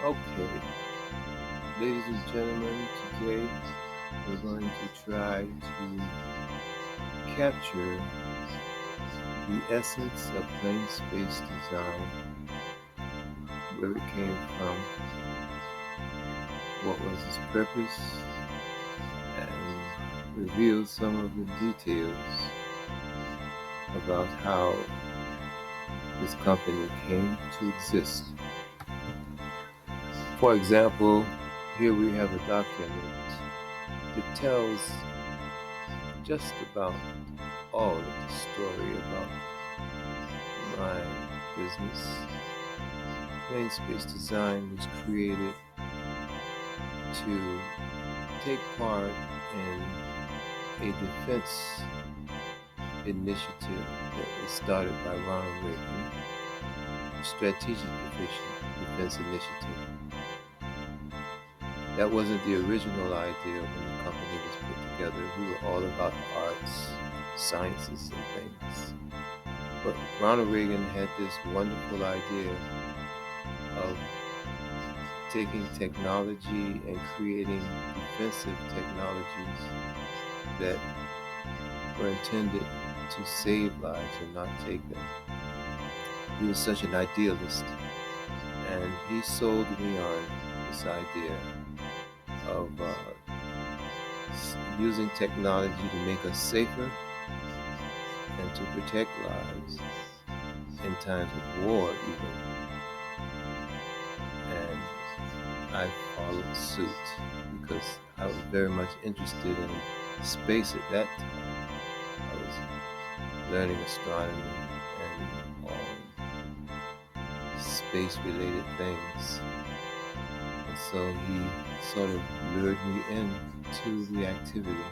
Okay, ladies and gentlemen, today we're going to try to capture the essence of plain space design, where it came from, what was its purpose, and reveal some of the details about how this company came to exist. For example, here we have a document that tells just about all of the story about my business. Plain Space Design was created to take part in a defense initiative that was started by Ronald Reagan, Strategic Defense Initiative. That wasn't the original idea when the company was put together. We were all about arts, sciences, and things. But Ronald Reagan had this wonderful idea of taking technology and creating defensive technologies that were intended to save lives and not take them. He was such an idealist, and he sold me on this idea of using technology to make us safer and to protect lives in times of war even. And I followed suit because I was very much interested in space at that time. I was learning astronomy and all space-related things. And so he sort of lured me into the activity.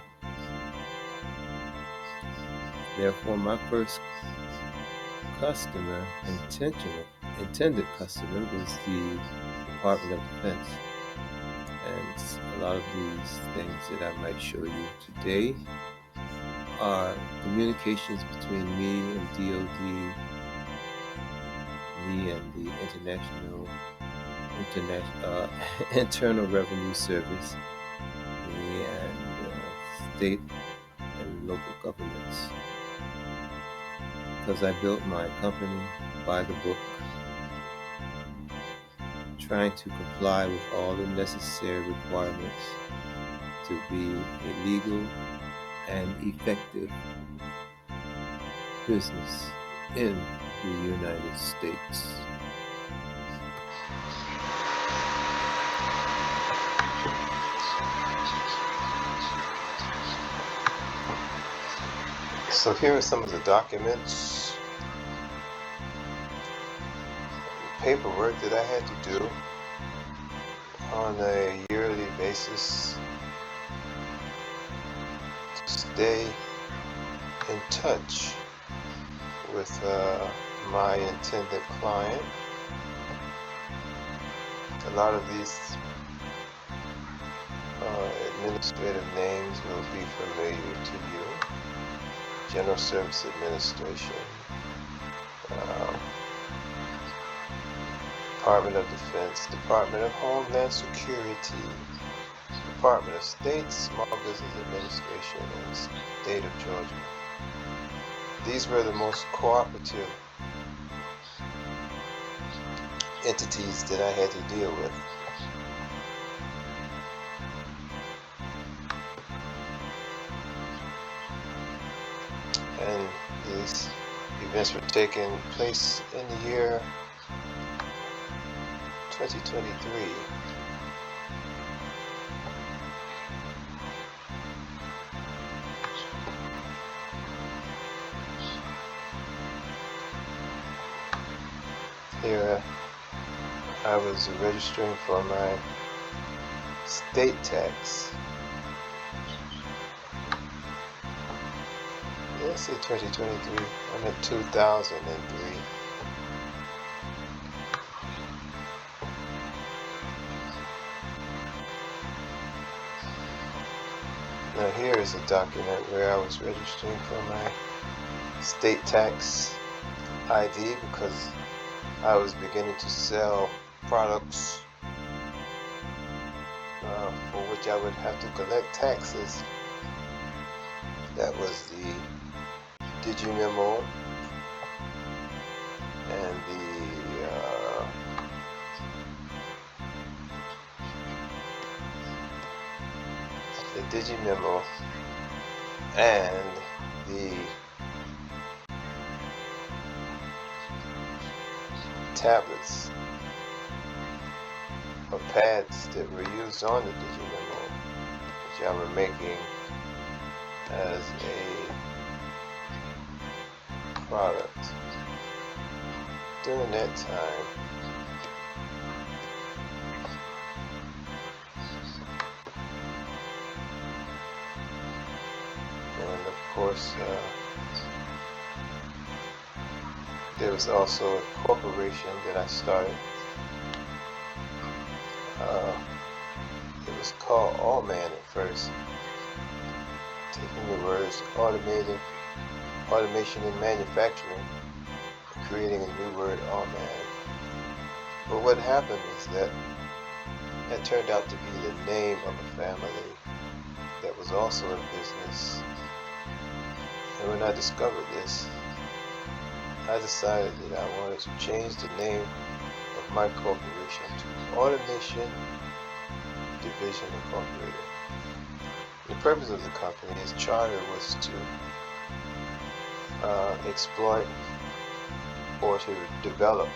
Therefore, my first customer, intended customer, was the Department of Defense. And a lot of these things that I might show you today are communications between me and DoD, me and the Internal Revenue Service, me and state and local governments. Because I built my company by the book, trying to comply with all the necessary requirements to be a legal and effective business in the United States. So here are some of the documents, paperwork that I had to do on a yearly basis to stay in touch with my intended client. A lot of these administrative names will be familiar to you. General Service Administration, Department of Defense, Department of Homeland Security, Department of State, Small Business Administration, and State of Georgia. These were the most cooperative entities that I had to deal with. And these events were taking place in the year 2023. Here I was registering for my state tax. Let's see, 2023. I'm at 2003. Now here is a document where I was registering for my state tax ID because I was beginning to sell products for which I would have to collect taxes. That was the Digimemo and the Digimemo and the tablets or pads that were used on the Digimemo, which I were making as a product. During that time, and of course, there was also a corporation that I started. It was called Allman at first, taking the words automation in manufacturing, and creating a new word, Allman. But what happened is that turned out to be the name of a family that was also in business. And when I discovered this, I decided that I wanted to change the name of my corporation to Automation Division Incorporated. The purpose of the company's charter was to exploit or to develop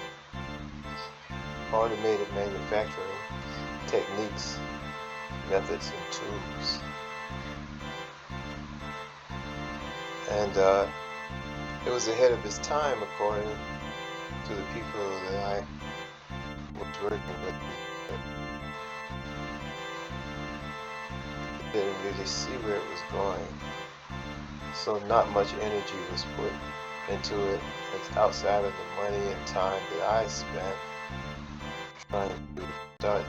automated manufacturing techniques, methods, and tools. And it was ahead of its time, according to the people that I was working with. They didn't really see where it was going, so not much energy was put into it. It's outside of the money and time that I spent trying to start.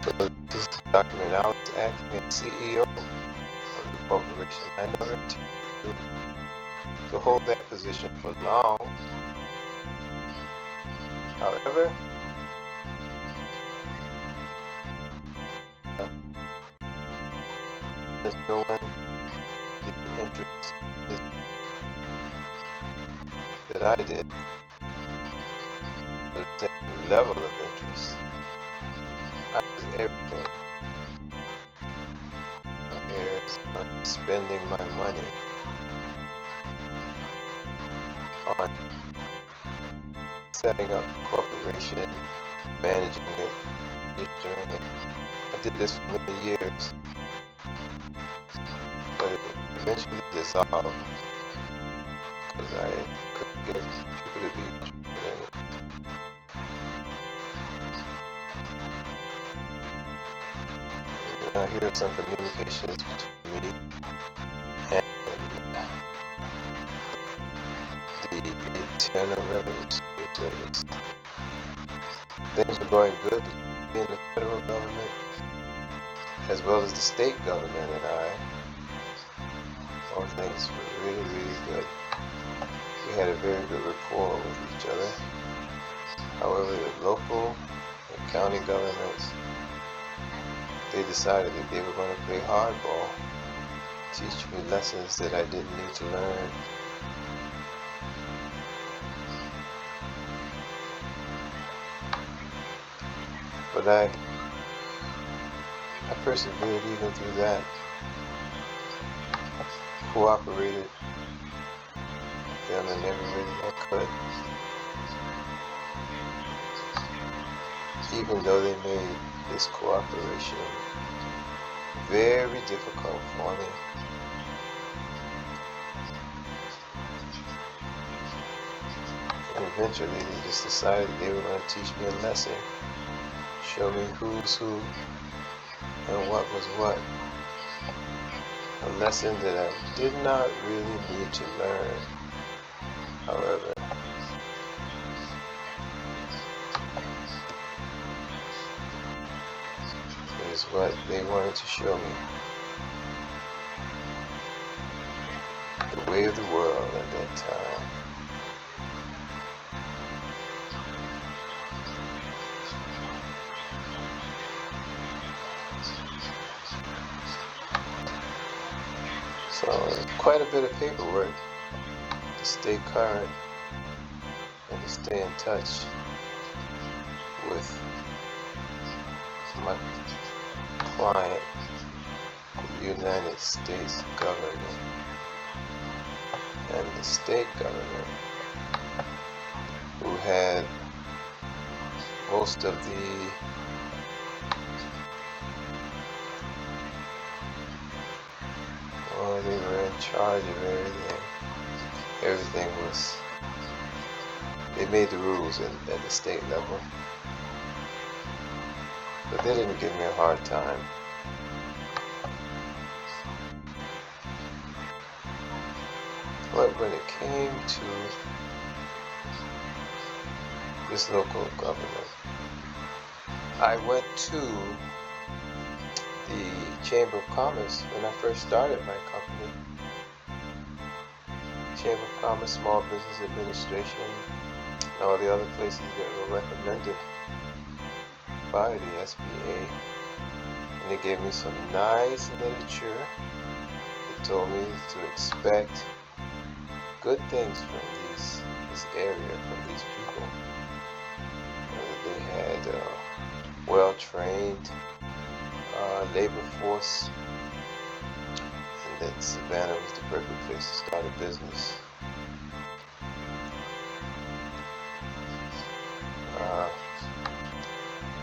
So this is the document. I was acting as CEO of the corporation. I never intended to hold that position for long. However, there's no one the interest that I did, the same level of interest. I was everything. Here's spending my money on setting up a corporation, managing it, administering it. I did this for many years, but it eventually dissolved because I couldn't get people to be interested in it. Now here are some communications between me and the Internal Revenue Service. Things are going good in the federal government as well as the state government, and all things were really, really good. We had a very good rapport with each other. However, the local and county governments, they decided that they were going to play hardball, teach me lessons that I didn't need to learn. But I persevered even through that, cooperated with them in every way that I could, even though they made this cooperation very difficult for me. And eventually they just decided they were going to teach me a lesson, show me who's who And what was what? A lesson that I did not really need to learn. However, it is what they wanted to show me. The way of the world at that time. So quite a bit of paperwork to stay current and to stay in touch with my client, the United States government and the state government, who had most of the they were in charge of everything. Everything was, they made the rules at the state level. But they didn't give me a hard time. But when it came to this local government, I went to the Chamber of Commerce when I first started my company. Chamber of Commerce, Small Business Administration, and all the other places that were recommended by the SBA. And they gave me some nice literature. They told me to expect good things from this area, from these people. They had well-trained labor force, and that Savannah was the perfect place to start a business.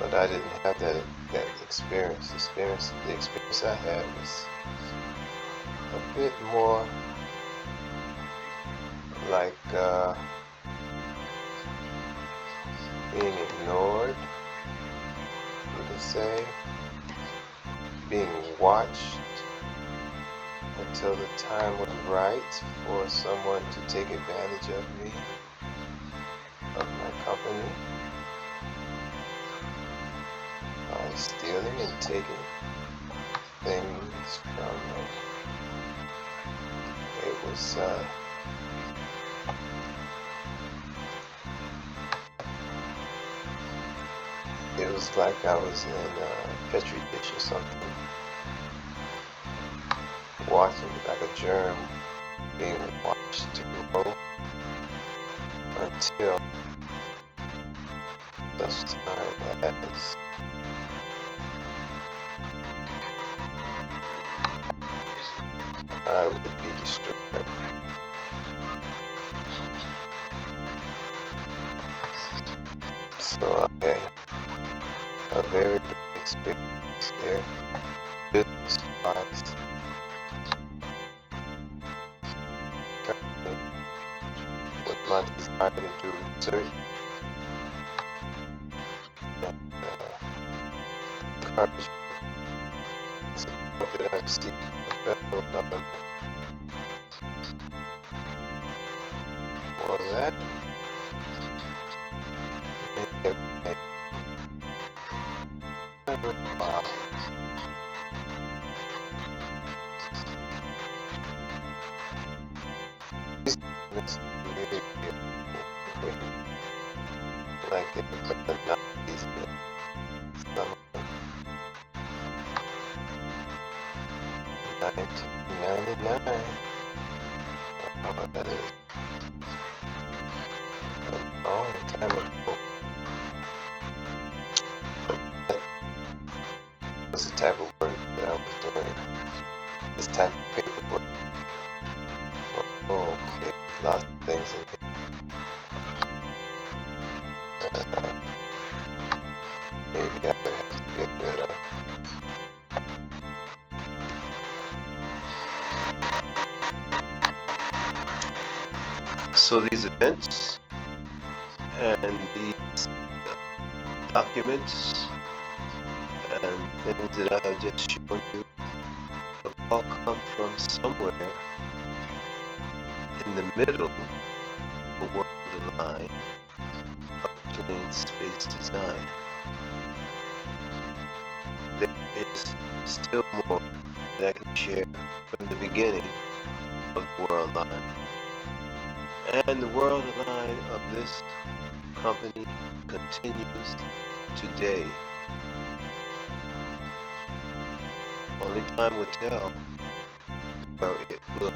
But I didn't have that experience. The experience I had was a bit more like being ignored, you could say, being watched until the time was right for someone to take advantage of me, of my company, by stealing and taking things from me. It was like I was in a petri dish or something, watching like a germ being watched to grow until such time as I would be destroyed. So I had a very good experience there, business-wise. With my desire to do research and encouragement that I received from the federal government. Well, that made everything wow. It's really like they put the 90s in some of them. 1999. Oh, that is a long time ago. That was the type of work that I was doing. This type of paperwork. Oh, okay, lots of things in here. Maybe I would have to get rid of. So these events and these documents and things that I have just shown you have all come from somewhere in the middle of the world line of plain space design. There is still more that I can share from the beginning of the world line. And the world line of this company continues today. Only time will tell where it will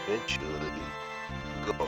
eventually go.